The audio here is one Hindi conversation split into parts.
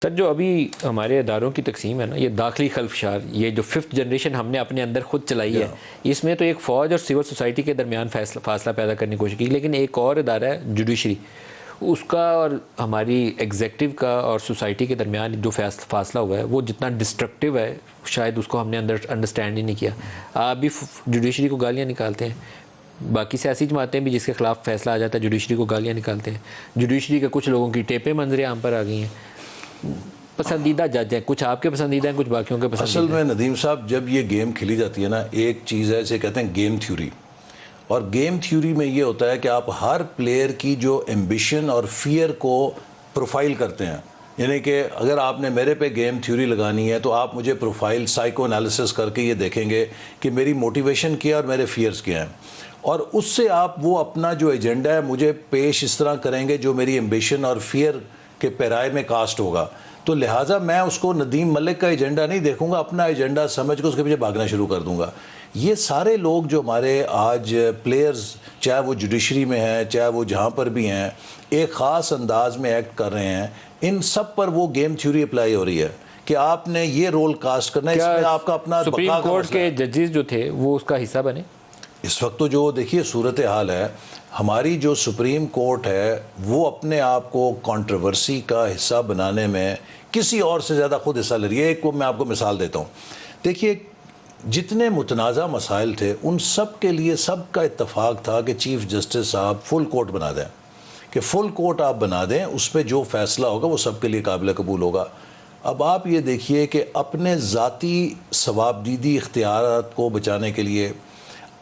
सर, जो अभी हमारे अदारों की तकसीम है ना, ये दाखिली खल्फशार, ये जो 5th जनरेशन हमने अपने अंदर खुद चलाई है, इसमें तो एक फ़ौज और सिविल सोसाइटी के दरमियान फासला पैदा करने की कोशिश की, लेकिन एक और अदारा है जुडिशरी, उसका और हमारी एग्जेक्टिव का और सोसाइटी के दरमियान जो फासला हुआ है वो जितना डिस्ट्रक्टिव है, शायद उसको हमने अंडरस्टैंड ही नहीं किया। आप भी जुडिशरी को गालियाँ निकालते हैं, बाकी सियासी जमातें भी जिसके खिलाफ फैसला आ जाता है जुडिशरी को गालियाँ निकालते हैं। जुडिशरी के कुछ लोगों की टेपें मंजरे आम पर आ गई हैं। पसंदीदा जज हैं, कुछ आपके पसंदीदा हैं, कुछ बाकियों के पसंदीदा। असल में नदीम साहब, जब ये गेम खेली जाती है ना, एक चीज़ है इसे कहते हैं गेम थ्योरी। और गेम थ्योरी में ये होता है कि आप हर प्लेयर की जो एम्बिशन और फियर को प्रोफाइल करते हैं। यानी कि अगर आपने मेरे पे गेम थ्योरी लगानी है तो आप मुझे प्रोफाइल साइको एनालिसिस करके ये देखेंगे कि मेरी मोटिवेशन क्या और मेरे फियर्स क्या हैं, और उससे आप वो अपना जो एजेंडा है मुझे पेश इस तरह करेंगे जो मेरी एम्बिशन और फियर के पैराए में कास्ट होगा। तो लिहाजा मैं उसको नदीम मलिक का एजेंडा नहीं देखूंगा, अपना एजेंडा समझ कर उसके पीछे भागना शुरू कर दूंगा। ये सारे लोग जो हमारे आज प्लेयर्स, चाहे वो जुडिशरी में हैं, चाहे वो जहाँ पर भी हैं, एक ख़ास अंदाज में एक्ट कर रहे हैं। इन सब पर वो गेम थ्योरी अप्लाई हो रही है कि आपने ये रोल कास्ट करना है, इसमें आपका अपना सुप्रीम कोर्ट के जजेस जो थे वो उसका हिस्सा बने। इस वक्त तो जो देखिए सूरत हाल है, हमारी जो सुप्रीम कोर्ट है वो अपने आप को कंट्रोवर्सी का हिस्सा बनाने में किसी और से ज़्यादा खुद हिस्सा ले रही है। एक को मैं आपको मिसाल देता हूँ। देखिए, जितने मुतनाज़ा मसाइल थे उन सब के लिए सबका इत्तफाक था कि चीफ़ जस्टिस साहब फुल कोर्ट बना दें, कि फुल कोर्ट आप बना दें, उस पर जो फ़ैसला होगा वो सबके लिए काबिल कबूल होगा। अब आप ये देखिए कि अपने ज़ाती सवाबदीदी इख्तियारात को बचाने के लिए,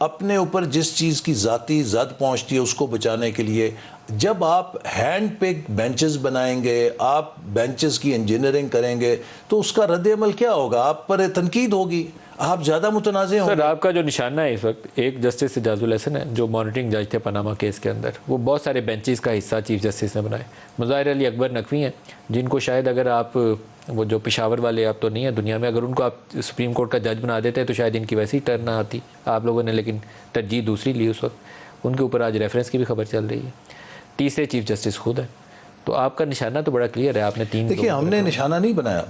अपने ऊपर जिस चीज़ की ज़ाती ज़द पहुँचती है उसको बचाने के लिए, जब आप हैंड पिक बेंचेस बनाएंगे, आप बेंचेस की इंजीनियरिंग करेंगे, तो उसका रद्द-ए-अमल क्या होगा? आप पर तनकीद होगी, आप ज़्यादा मुतनाज़े होंगे। सर, आपका जो निशाना है इस वक्त, एक जस्टिस एजाजुल हसन है जो मॉनिटरिंग जज थे पनामा केस के अंदर, वो बहुत सारे बेंचेस का हिस्सा चीफ जस्टिस ने बनाए। मुज़ाहिर अली अकबर नकवी हैं, जिनको शायद अगर आप वो जो पेशावर वाले आप तो नहीं है दुनिया में, अगर उनको आप सुप्रीम कोर्ट का जज बना देते हैं तो शायद इनकी वैसी ही टर्न ना आती। आप लोगों ने लेकिन तरजीह दूसरी ली उस वक्त। उनके ऊपर आज रेफरेंस की भी खबर चल रही है। तीसरे चीफ जस्टिस खुद है। तो आपका निशाना तो बड़ा क्लियर है। आपने तीन, देखिए, हमने निशाना नहीं बनाया,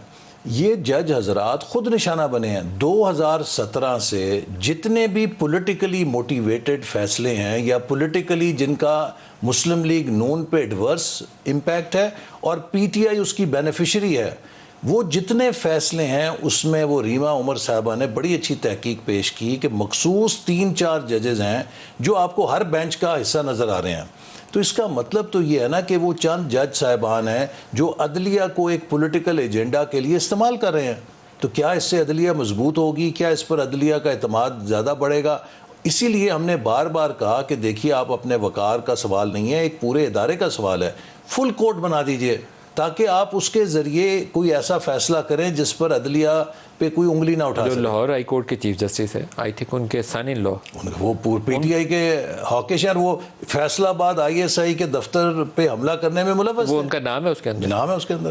ये जज हजरात खुद निशाना बने हैं। 2017 से जितने भी पॉलिटिकली मोटिवेटेड फैसले हैं या पॉलिटिकली जिनका मुस्लिम लीग नून पे एडवर्स इम्पैक्ट है और पीटीआई उसकी बेनिफिशरी है, वो जितने फैसले हैं उसमें वो रीमा उमर साहबा ने बड़ी अच्छी तहकीक पेश की कि मखसूस 3-4 जजेज़ हैं जो आपको हर बेंच का हिस्सा नज़र आ रहे हैं। तो इसका मतलब तो ये है ना कि वो चंद जज साहिबान हैं जो अदलिया को एक पॉलिटिकल एजेंडा के लिए इस्तेमाल कर रहे हैं। तो क्या इससे अदलिया मजबूत होगी? क्या इस पर अदलिया का एतमाद ज़्यादा बढ़ेगा? इसीलिए हमने बार बार कहा कि देखिए, आप अपने वकार का सवाल नहीं है, एक पूरे इदारे का सवाल है। फुल कोर्ट बना दीजिए ताकि आप उसके ज़रिए कोई ऐसा फैसला करें जिस पर अदलिया पे कोई उंगली ना उठा। जो लाहौर हाई कोर्ट के चीफ जस्टिस है, आई थिंक उनके सन इन लॉ, वो पीटीआई के हॉकिश यार, वो फैसलाबाद ISI के दफ्तर पे हमला करने में मुलव्वस है। वो उनका नाम है उसके अंदर। नाम है उसके अंदर।